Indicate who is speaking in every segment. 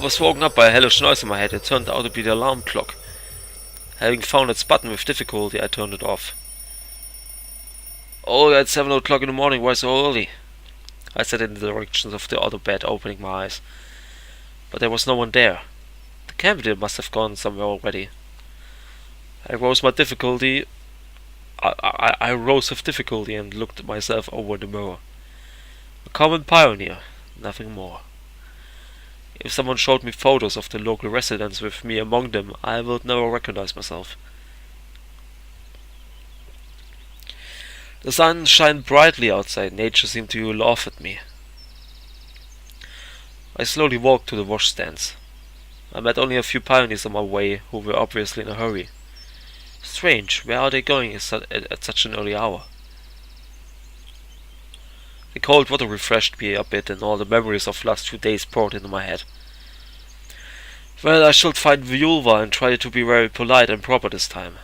Speaker 1: was woken up by a hellish noise in my head. It turned out to be the alarm clock. Having found its button with difficulty, I turned it off. Oh, it's 7 o'clock in the morning, why so early? I said in the direction of the other bed, opening my eyes. But there was no one there. The candidate must have gone somewhere already. I rose with difficulty and looked at myself over the mirror. A common pioneer, nothing more. If someone showed me photos of the local residents with me among them, I would never recognize myself. The sun shined brightly outside. Nature seemed to laugh at me. I slowly walked to the washstands. I met only a few pioneers on my way who were obviously in a hurry. Strange, where are they going at such an early hour? The cold water refreshed me a bit, and all the memories of the last 2 days poured into my head. Well, I should find Yulva and try to be very polite and proper this time.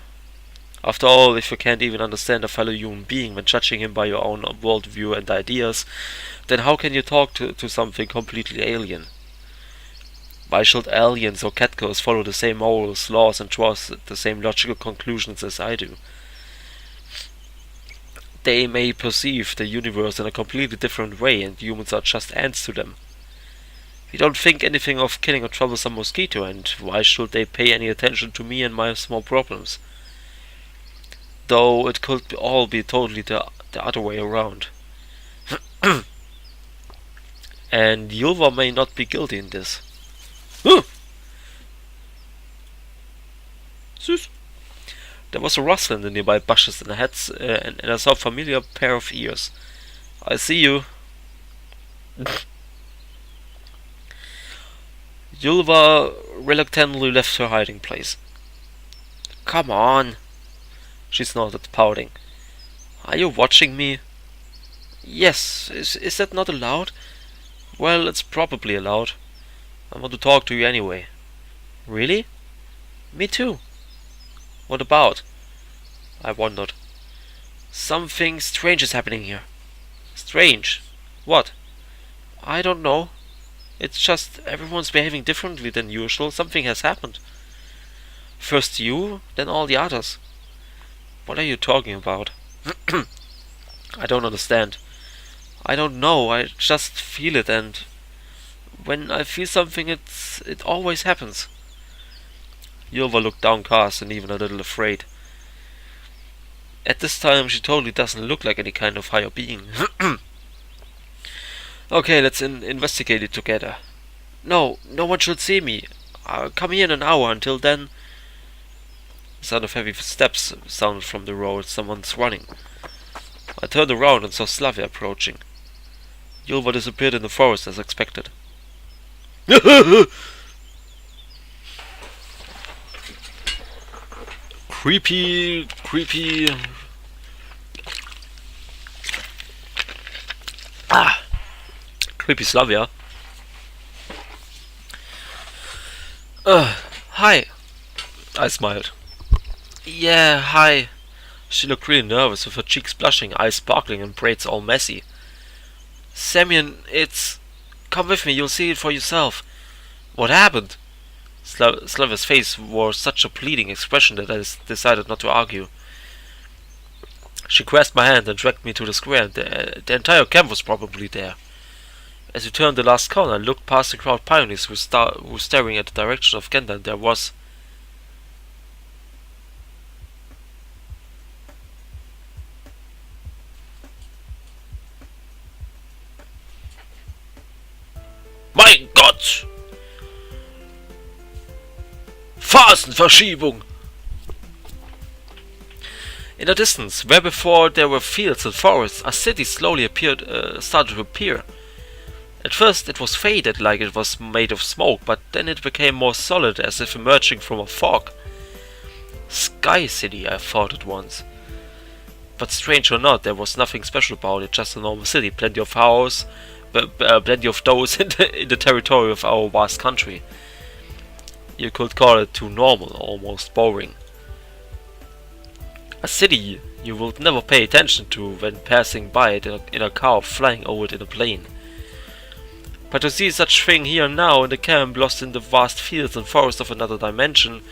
Speaker 1: After all, if you can't even understand a fellow human being when judging him by your own worldview and ideas, then how can you talk to something completely alien? Why should aliens or catgirls follow the same morals, laws, and draw the same logical conclusions as I do? They may perceive the universe in a completely different way, and humans are just ants to them. We don't think anything of killing a troublesome mosquito, and why should they pay any attention to me and my small problems? Though it could all be totally the other way around. And Yulva may not be guilty in this. There was a rustle in the nearby bushes and I saw a familiar pair of ears. I see you. Yulva reluctantly left her hiding place. Come on, she snorted, pouting. Are you watching me? Yes, is that not allowed? Well, it's probably allowed. I want to talk to you anyway. Really? Me too. What about? I wondered. Something strange is happening here. Strange? What? I don't know. It's just everyone's behaving differently than usual. Something has happened. First you, then all the others. What are you talking about? I don't understand. I don't know, I just feel it, and when I feel something, it always happens. Yulva looked downcast and even a little afraid. At this time, she totally doesn't look like any kind of higher being. Okay, let's investigate it together. No one should see me. Come here in an hour. Until then... The sound of heavy steps sounded from the road. Someone's running. I turned around and saw Slavia approaching. Yulva disappeared in the forest as expected. Creepy. Creepy Slavia. Hi. I smiled. Yeah, hi. She looked really nervous, with her cheeks blushing, eyes sparkling, and braids all messy. Semyon, it's... Come with me, you'll see it for yourself. What happened? Slavia's face wore such a pleading expression that I decided not to argue. She grasped my hand and dragged me to the square, and the entire camp was probably there. As we turned the last corner and looked past the crowd pioneers who were staring at the direction of Genda, there was... Mein Gott! Phasenverschiebung! In the distance, where before there were fields and forests, a city slowly started to appear. At first it was faded, like it was made of smoke, but then it became more solid, as if emerging from a fog. Sky City, I thought at once. But strange or not, there was nothing special about it, just a normal city, plenty of houses, plenty of those in the territory of our vast country. You could call it too normal, almost boring. A city you would never pay attention to when passing by it in a car or flying over it in a plane. But to see such thing here now in the camp, lost in the vast fields and forests of another dimension,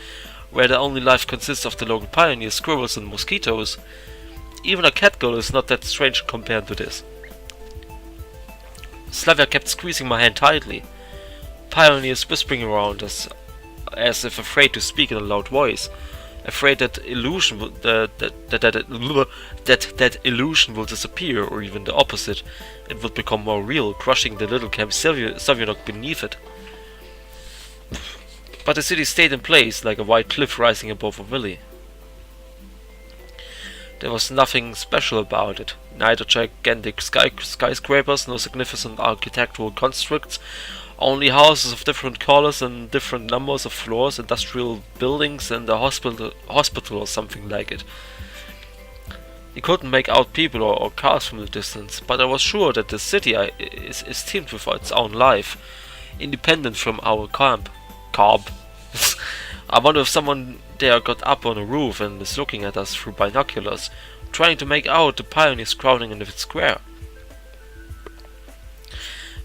Speaker 1: where the only life consists of the local pioneers, squirrels and mosquitoes, even a catgirl is not that strange compared to this. Slavia kept squeezing my hand tightly. Pioneers whispering around us, as if afraid to speak in a loud voice, afraid that illusion that illusion will disappear, or even the opposite, it would become more real, crushing the little camp Savionok beneath it. But the city stayed in place, like a white cliff rising above a valley. There was nothing special about it, neither gigantic skyscrapers nor significant architectural constructs, only houses of different colors and different numbers of floors, industrial buildings and a hospital or something like it. You couldn't make out people or cars from the distance, but I was sure that the city is teemed with its own life, independent from our camp. I wonder if someone there got up on a roof and is looking at us through binoculars, trying to make out the pioneers crowding in the square.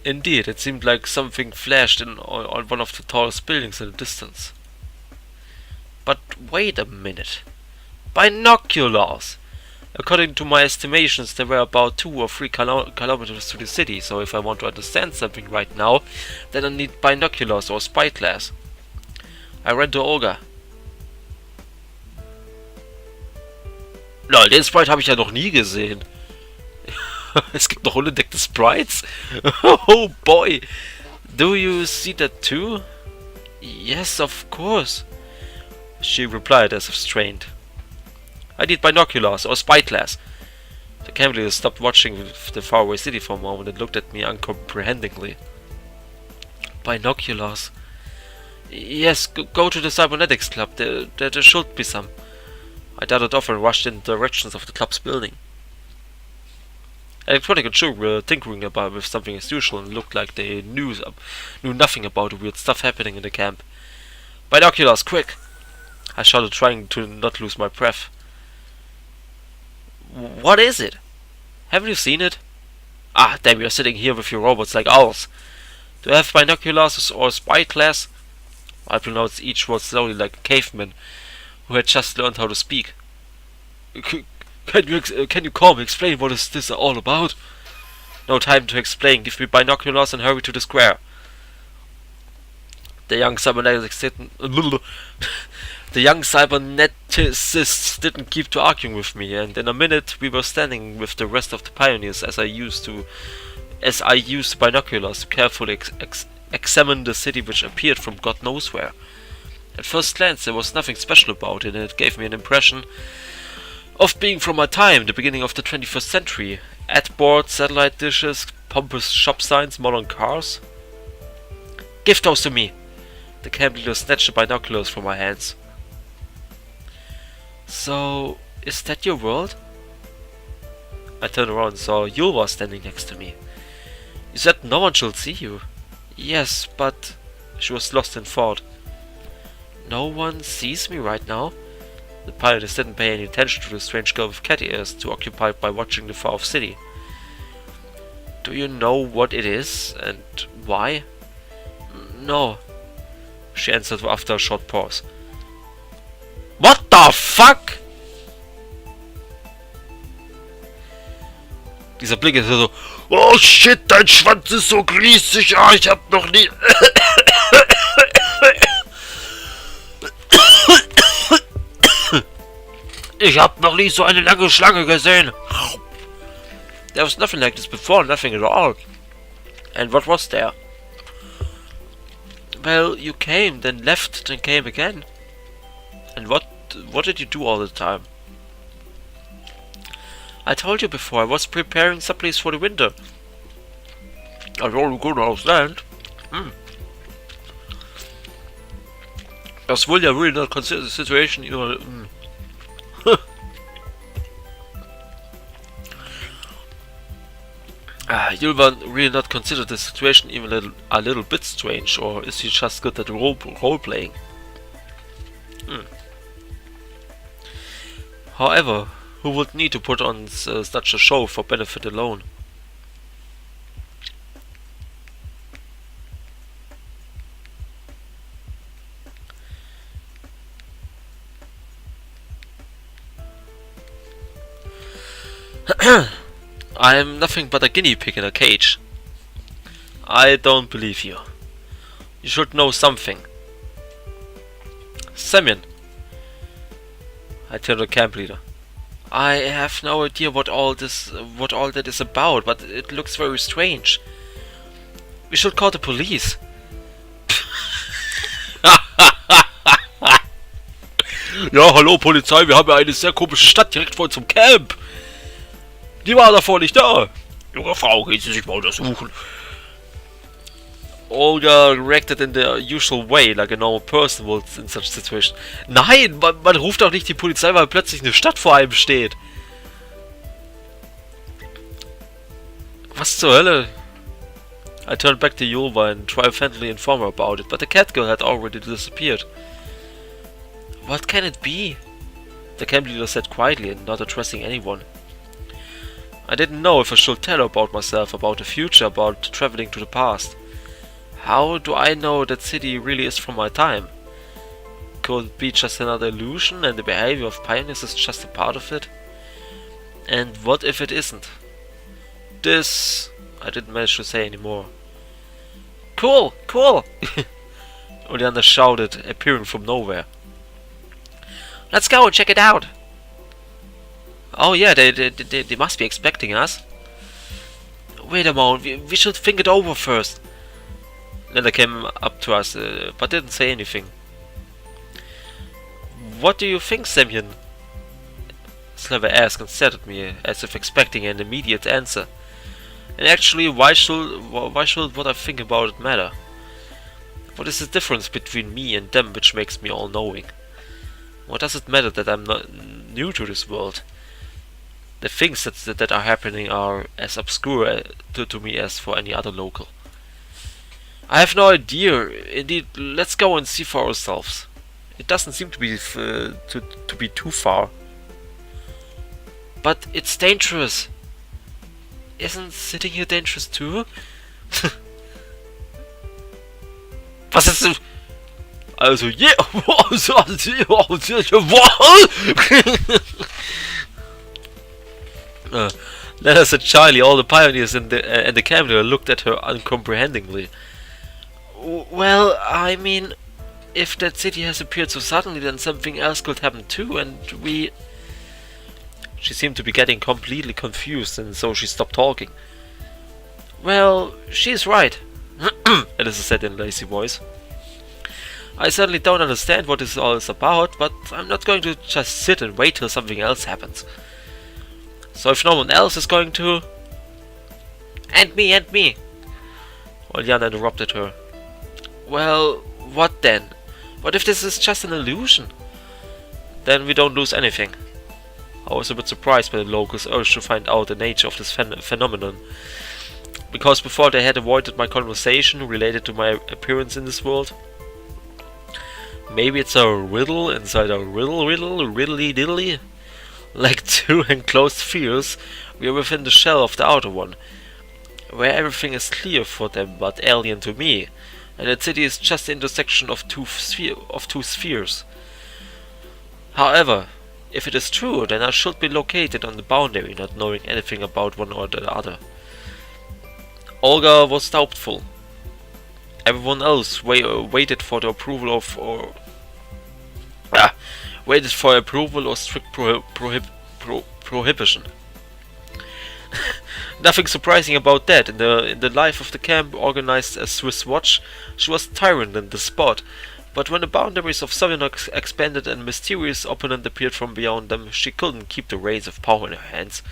Speaker 1: Indeed, it seemed like something flashed on one of the tallest buildings in the distance. But wait a minute. Binoculars! According to my estimations, there were about 2 or 3 kilometers to the city, so if I want to understand something right now, then I need binoculars or spyglass. I ran to Olga. Lol, den Sprite habe ich ja noch nie gesehen. Es gibt noch unentdeckte Sprites? Oh boy! Do you see that too? Yes, of course, she replied as if strained. I need binoculars or spyglass. The camp leader stopped watching the faraway city for a moment and looked at me uncomprehendingly. Binoculars? Yes, go to the cybernetics club. There should be some. I darted off and rushed in the directions of the club's building. Electronic and Shu were tinkering about with something as usual and looked like they knew nothing about the weird stuff happening in the camp. Binoculars, quick! I shouted, trying to not lose my breath. What is it? Haven't you seen it? Ah, damn, you're sitting here with your robots like owls. Do you have binoculars or spyglass? I pronounced each word slowly like a caveman who had just learned how to speak. Can you calmly explain what is this all about? No time to explain. Give me binoculars and hurry to the square. The young cyberneticists didn't keep to arguing with me, and in a minute we were standing with the rest of the pioneers as I used the binoculars to carefully examine the city, which appeared from God knows where. At first glance there was nothing special about it, and it gave me an impression of being from my time, the beginning of the 21st century. Ad boards, satellite dishes, pompous shop signs, modern cars. Give those to me! The camp leader snatched the binoculars from my hands. So, is that your world? I turned around and saw Yulva standing next to me. You said no one should see you. Yes, but... She was lost in thought. No one sees me right now? The pioneers didn't pay any attention to the strange girl with cat ears, too occupied by watching the far-off city. Do you know what it is, and why? No, she answered after a short pause. What the fuck? Dieser Blick ist so, oh shit, dein Schwanz ist so riesig, ah, ich hab noch nie... Ich hab noch nie so eine lange Schlange gesehen. There was nothing like this before, nothing at all. And what was there? Well, you came, then left, then came again. And what did you do all the time? I told you before, I was preparing some place for the winter. I don't go understand. Das will ja really not consider the situation, you know. Yulvan really not consider the situation even a little bit strange, or is he just good at role playing? However, who would need to put on such a show for benefit alone? I'm nothing but a guinea pig in a cage. I don't believe you. You should know something. Semyon. I turned to the camp leader. I have no idea what all that is about, but it looks very strange. We should call the police. Ja, hallo Polizei, wir haben ja eine sehr komische Stadt direkt vor unserem Camp. Die war davor nicht da. Junge Frau, gehen Sie sich mal untersuchen. Olga reacted in the usual way, like a normal person would in such situation. Nein, man ruft auch nicht die Polizei, weil plötzlich eine Stadt vor einem steht. Was zur Hölle? I turned back to Yulva and triumphantly informed her about it, but the cat girl had already disappeared. What can it be? The camp leader said quietly and not addressing anyone. I didn't know if I should tell her about myself, about the future, about traveling to the past. How do I know that city really is from my time? Could it be just another illusion and the behavior of pioneers is just a part of it? And what if it isn't? This... I didn't manage to say anymore. Cool! Cool! Oleander shouted, appearing from nowhere. Let's go and check it out! Oh yeah, they must be expecting us. Wait a moment, we should think it over first. Lena came up to us, but didn't say anything. What do you think, Semyon? Sleva asked and stared at me, as if expecting an immediate answer. And actually, why should what I think about it matter? What is the difference between me and them which makes me all-knowing? What does it matter that I'm not new to this world? The things that are happening are as obscure to me as for any other local. I have no idea. Indeed, let's go and see for ourselves. It doesn't seem to be too far. But it's dangerous. Isn't sitting here dangerous too? Was ist denn? Also, yeah. Lenas and Charlie, all the pioneers and the camera looked at her uncomprehendingly. Well, I mean, if that city has appeared so suddenly, then something else could happen too, and we... She seemed to be getting completely confused, and so she stopped talking. Well, she's right, Alice said in a lazy voice. I certainly don't understand what this all is about, but I'm not going to just sit and wait till something else happens. So if no one else is going to... And me! Oljana interrupted her. Well, what then? What if this is just an illusion? Then we don't lose anything. I was a bit surprised by the locals' urge to find out the nature of this phenomenon, because before they had avoided my conversation related to my appearance in this world. Maybe it's a riddle inside a riddly-diddly? Like two enclosed spheres, we are within the shell of the outer one, where everything is clear for them but alien to me, and the city is just the intersection of two spheres. However, if it is true, then I should be located on the boundary, not knowing anything about one or the other. Olga was doubtful. Everyone else waited for the approval of strict prohibition. Nothing surprising about that. In the life of the camp, organized as Swiss watch, she was tyrant and despot. But when the boundaries of Soviet expanded and a mysterious opponent appeared from beyond them, she couldn't keep the reins of power in her hands.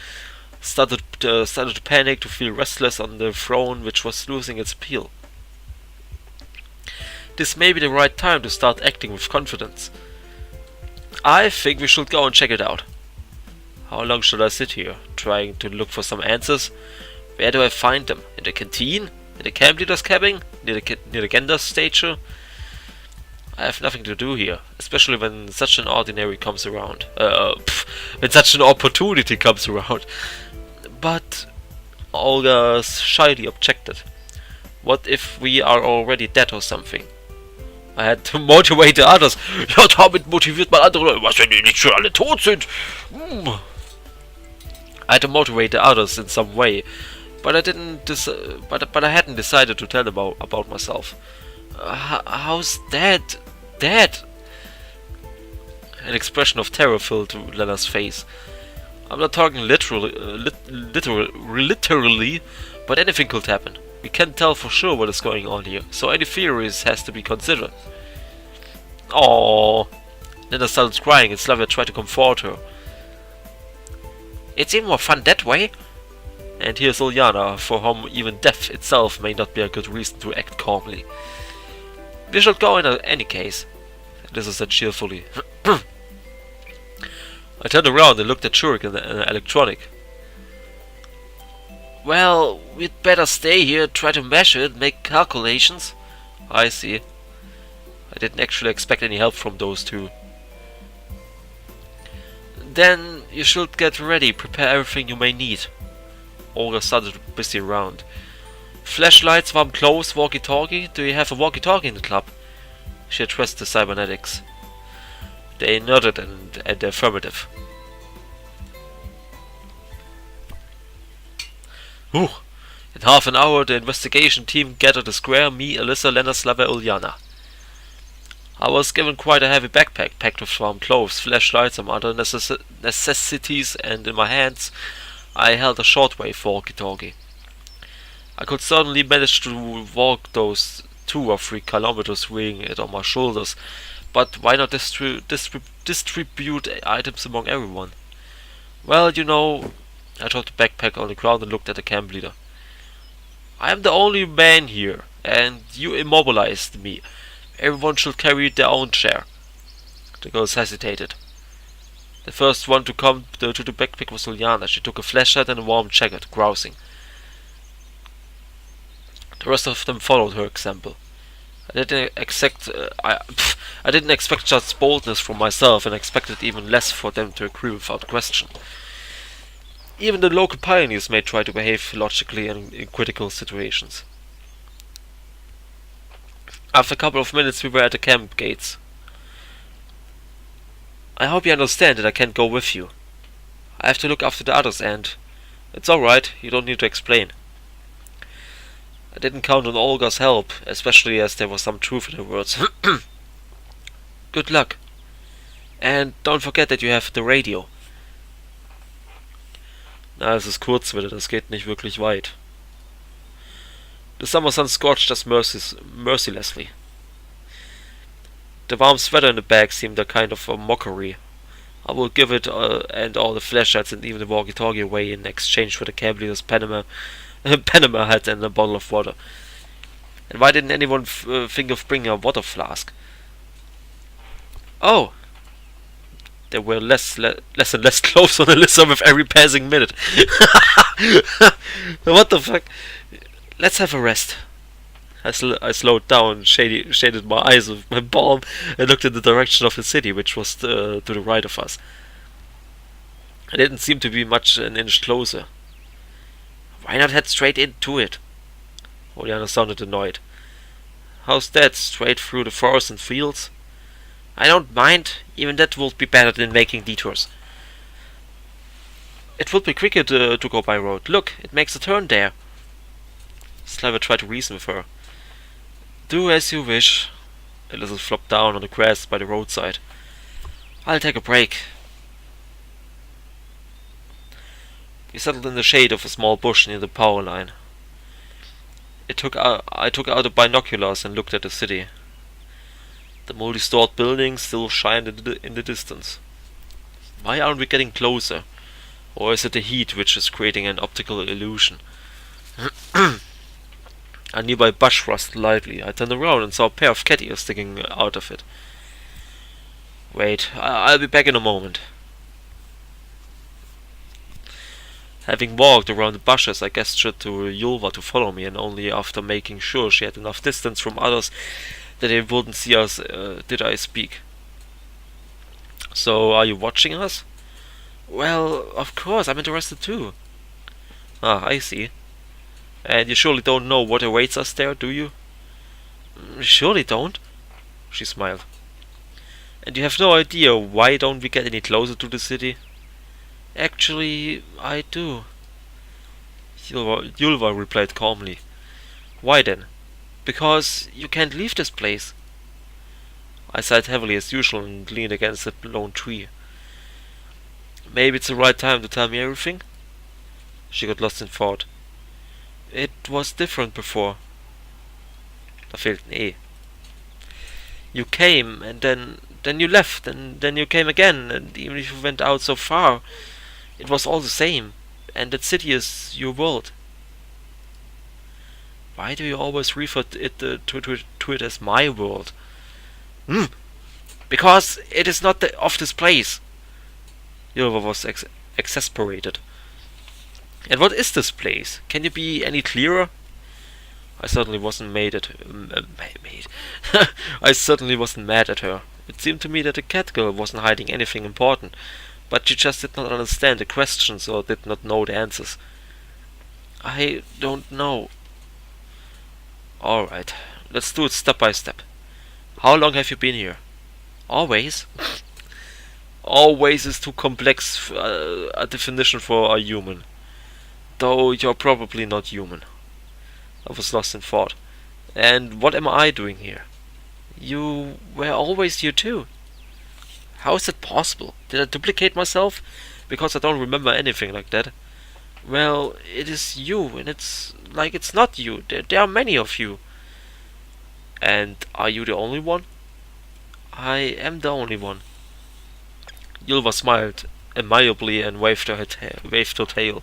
Speaker 1: Started to panic, to feel restless on the throne which was losing its appeal. This may be the right time to start acting with confidence. I think we should go and check it out. How long should I sit here, trying to look for some answers? Where do I find them? In the canteen? In the camp leader's cabin? Near the Gender statue? I have nothing to do here, especially when such an ordinary comes around. When such an opportunity comes around. But Olga shyly objected. What if we are already dead or something? I had to motivate the others. Ja, damit motiviert man andere. Was, wenn die nicht schon alle tot sind? I had to motivate the others in some way, but I hadn't decided to tell them about myself. How's Dad? Dad? An expression of terror filled Lena's face. I'm not talking literally, but anything could happen. We can't tell for sure what is going on here, so any theories has to be considered. Oh, Lena started crying and Slavia tried to comfort her. It's even more fun that way. And here's Uljana, for whom even death itself may not be a good reason to act calmly. We should go in any case, Lisa said cheerfully. I turned around and looked at Shurik and the electronic. Well, we'd better stay here, try to measure it, make calculations. I see. I didn't actually expect any help from those two. Then you should get ready, prepare everything you may need. Olga started to busy around. Flashlights, warm clothes, walkie-talkie. Do you have a walkie-talkie in the club? She addressed the cybernetics. They nodded and the affirmative. Whew. In half an hour, the investigation team gathered the square, me, Alyssa, Lena, Slava, Uljana. I was given quite a heavy backpack, packed with warm clothes, flashlights, some other necessities, and in my hands I held a shortwave walkie-talkie. I could certainly manage to walk those 2 or 3 kilometers weighing it on my shoulders, but why not distribute items among everyone? Well, you know, I dropped the backpack on the ground and looked at the camp leader. I am the only man here, and you immobilized me. Everyone should carry their own share. The girls hesitated. The first one to come to the backpack was Uljana. She took a flashlight and a warm jacket, grousing. The rest of them followed her example. I didn't expect such boldness from myself, and expected even less for them to agree without question. Even the local pioneers may try to behave logically in critical situations. After a couple of minutes we were at the camp gates. I hope you understand that I can't go with you. I have to look after the others, and it's alright, you don't need to explain. I didn't count on Olga's help, especially as there was some truth in her words. Good luck. And don't forget that you have the radio. Na, es ist Kurzwelle, das geht nicht wirklich weit. The summer sun scorched us mercilessly. The warm sweater in the bag seemed a kind of a mockery. I will give it and all the flashlights and even the walkie-talkie away in exchange for the camp leader's Panama hat and a bottle of water. And why didn't anyone think of bringing a water flask? Oh! There were less and less clothes on Alyssa with every passing minute. What the fuck? Let's have a rest. I slowed down, shaded my eyes with my palm, and looked in the direction of the city, which was to the right of us. It didn't seem to be much an inch closer. Why not head straight into it? Oriana sounded annoyed. How's that? Straight through the forest and fields? I don't mind. Even that would be better than making detours. It would be quicker to go by road. Look, it makes a turn there. Slava tried to reason with her. Do as you wish. Elizabeth flopped down on the grass by the roadside. I'll take a break. We settled in the shade of a small bush near the power line. I took out the binoculars and looked at the city. The multi-stored buildings still shined in the distance. Why aren't we getting closer? Or is it the heat which is creating an optical illusion? A nearby bush rustled lightly. I turned around and saw a pair of cat ears sticking out of it. Wait, I'll be back in a moment. Having walked around the bushes, I gestured to Yulva to follow me, and only after making sure she had enough distance from others that they wouldn't see us did I speak. So, are you watching us? Well, of course, I'm interested too. Ah, I see. And you surely don't know what awaits us there, do you? Surely don't, she smiled. And you have no idea why don't we get any closer to the city? Actually, I do, Yulva replied calmly. Why then? Because you can't leave this place. I sighed heavily as usual and leaned against a lone tree. Maybe it's the right time to tell me everything? She got lost in thought. It was different before. Da fehlt ein E. You came, and then you left, and then you came again, and even if you went out so far, it was all the same, and that city is your world. Why do you always refer to it as my world? Because it is not of this place. Yulva was exasperated. And what is this place? Can you be any clearer? I certainly wasn't I certainly wasn't mad at her. It seemed to me that the cat girl wasn't hiding anything important, but she just did not understand the questions or did not know the answers. I don't know. Alright, let's do it step by step. How long have you been here? Always? Always is too complex a definition for a human. Though you're probably not human. I was lost in thought. And what am I doing here? You were always here too. How is that possible? Did I duplicate myself? Because I don't remember anything like that. Well, it is you, and it's like it's not you. There are many of you. And are you the only one? I am the only one. Yulva smiled amiably and waved her tail.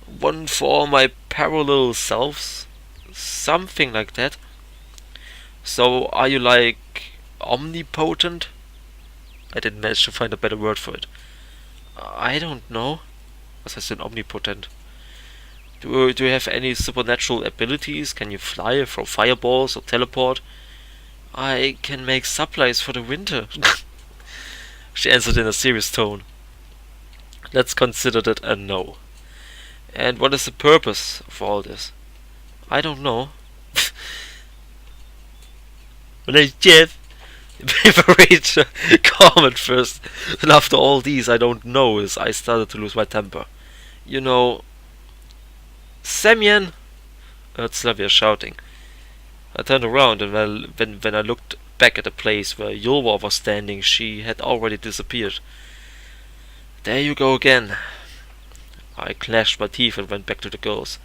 Speaker 1: One for my parallel selves? Something like that. So, are you like omnipotent? I didn't manage to find a better word for it. I don't know. Was heißt denn omnipotent? Do you have any supernatural abilities? Can you fly, throw fireballs, or teleport? I can make supplies for the winter. She answered in a serious tone. Let's consider that a no. And what is the purpose of all this? I don't know. My name's Jeff. Very calm at first. And after all these I don't know is I started to lose my temper. You know... Semyon! I heard Slavia shouting. I turned around and when I looked back at the place where Yulva was standing, she had already disappeared. There you go again. I clashed my teeth and went back to the girls.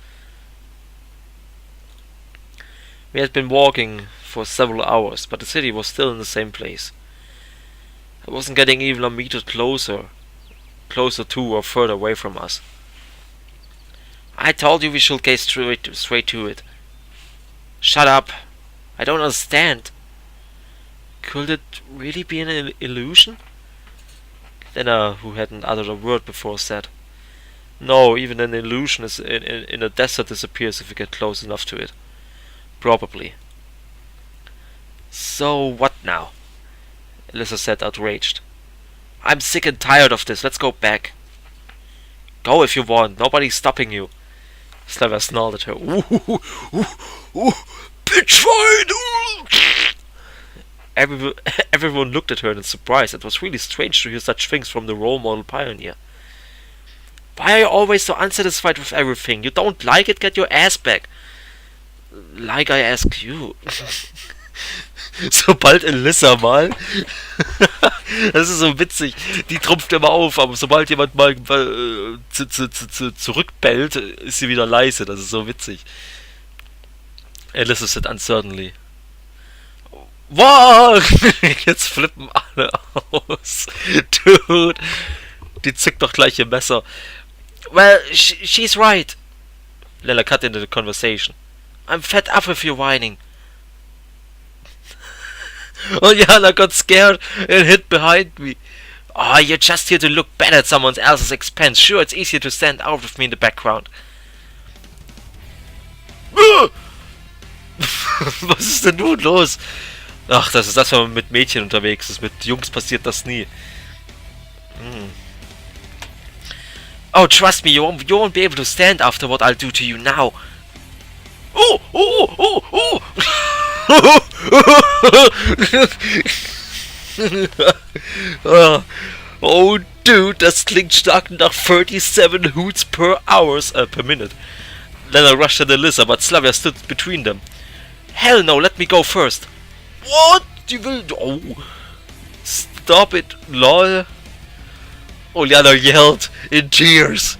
Speaker 1: We had been walking for several hours, but the city was still in the same place. I wasn't getting even a meter closer to or further away from us. I told you we should get straight to it. Shut up. I don't understand. Could it really be an illusion? Lena, who hadn't uttered a word before, said, No, even an illusion is in a desert disappears if you get close enough to it. Probably. So what now? Alyssa said, outraged. I'm sick and tired of this. Let's go back. Go if you want. Nobody's stopping you. Slavia snarled at her. Ooh, bitch fight! Everyone looked at her in surprise. It was really strange to hear such things from the role model pioneer. Why are you always so unsatisfied with everything? You don't like it? Get your ass back. Like I ask you. Sobald Alyssa mal. Das ist so witzig. Die trumpft immer auf, aber sobald jemand mal zurückbellt, ist sie wieder leise. Das ist so witzig. Alyssa said uncertainly. Wow! Jetzt flippen alle aus. Dude. Die zückt doch gleich ihr Messer. Well, she's right. Lena cut into the conversation. I'm fed up with you whining. Oh, Jana got scared and hid behind me. Oh, you're just here to look bad at someone else's expense. Sure, it's easier to stand out with me in the background. Was ist denn nun los? Ach, das ist das, wenn man mit Mädchen unterwegs ist. Mit Jungs passiert das nie. Oh, trust me, you won't be able to stand after what I'll do to you now. Oh Dude, das klingt stark nach 37 hoots per minute. Lena rushed at Alyssa, but Slavia stood between them. Hell no, let me go first. What? You will... Oh. Stop it, lol. Oliana yelled in tears.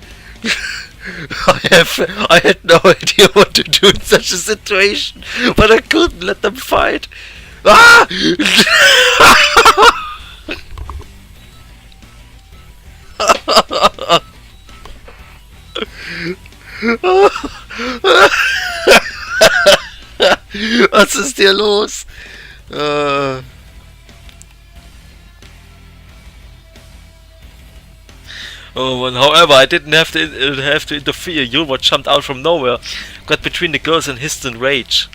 Speaker 1: I had no idea what to do in such a situation, but I couldn't let them fight. Ah! Was ist hier los? Oh man, however, I didn't have to interfere. Yulva jumped out from nowhere, got between the girls and hissed in rage.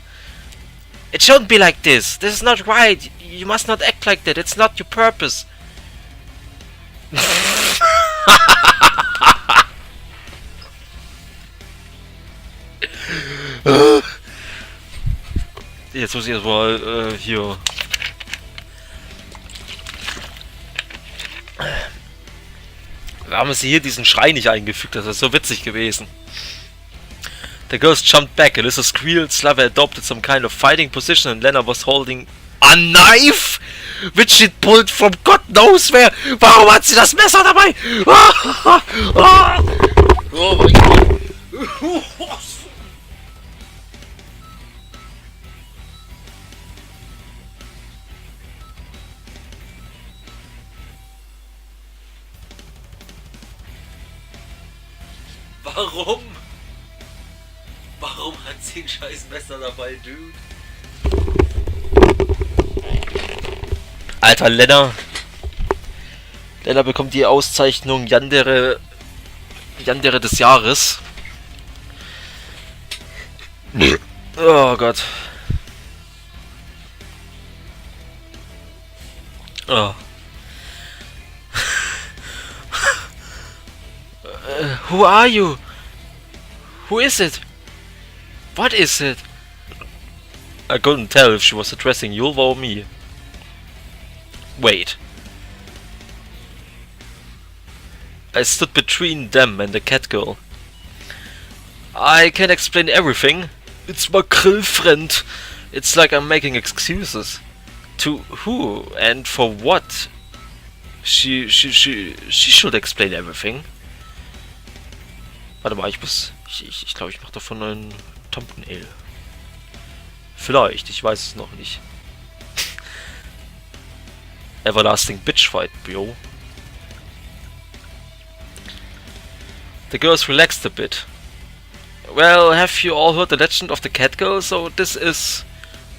Speaker 1: It shouldn't be like this. This is not right. You must not act like that. It's not your purpose. Jetzt muss ich erstmal hier. Warum ist hier diesen Schrei nicht eingefügt? Das ist so witzig gewesen. The girls jumped back. Alyssa squealed. Slava adopted some kind of fighting position, and Lena was holding a knife, which she pulled from God knows where. Warum hat sie das Messer dabei? Oh mein Gott. Warum? Warum hat sie ein scheiß Messer dabei, Dude? Alter, Lena. Lena bekommt die Auszeichnung Yandere des Jahres. Oh Gott. Oh. Who are you? Who is it? What is it? I couldn't tell if she was addressing Yulva or me. Wait. I stood between them and the cat girl. I can explain everything. It's my girlfriend. It's like I'm making excuses. To who and for what? She should explain everything. Warte mal, ich glaube, ich mache davon einen Thumbnail. Vielleicht, ich weiß es noch nicht. Everlasting bitch fight, bro. The girls relaxed a bit. Well, have you all heard the legend of the cat girl? So this is...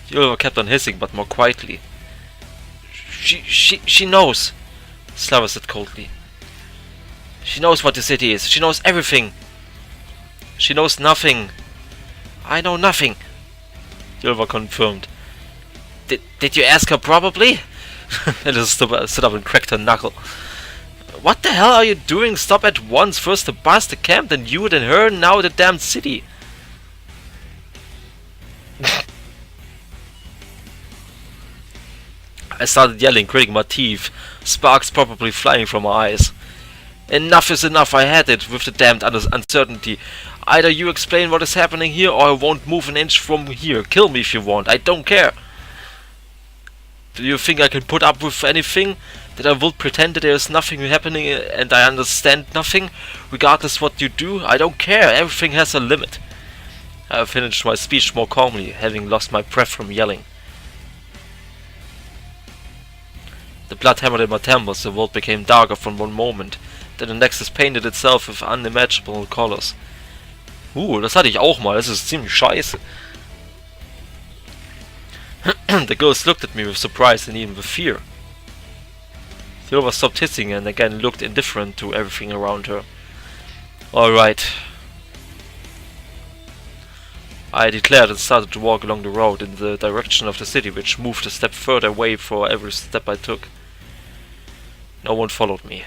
Speaker 1: Yulva kept on hissing, but more quietly. She knows, Slava said coldly. She knows what the city is. She knows everything. She knows nothing. I know nothing. Yulva confirmed. Did you ask her? Probably. Alice stood up and cracked her knuckle. What the hell are you doing? Stop at once. First the bus, the camp, then you, then her, now the damn city. I started yelling, gritting my teeth, sparks probably flying from my eyes. Enough is enough, I had it with the damned uncertainty. Either you explain what is happening here, or I won't move an inch from here. Kill me if you want, I don't care. Do you think I can put up with anything? That I will pretend that there is nothing happening and I understand nothing? Regardless what you do, I don't care, everything has a limit. I finished my speech more calmly, having lost my breath from yelling. The blood hammered in my temples, the world became darker from one moment. Then the next painted itself with unimaginable colors. Das hatte ich auch mal, das ist ziemlich scheiße. The ghost looked at me with surprise and even with fear. Yulva stopped hissing and again looked indifferent to everything around her. Alright. I declared and started to walk along the road in the direction of the city, which moved a step further away for every step I took. No one followed me.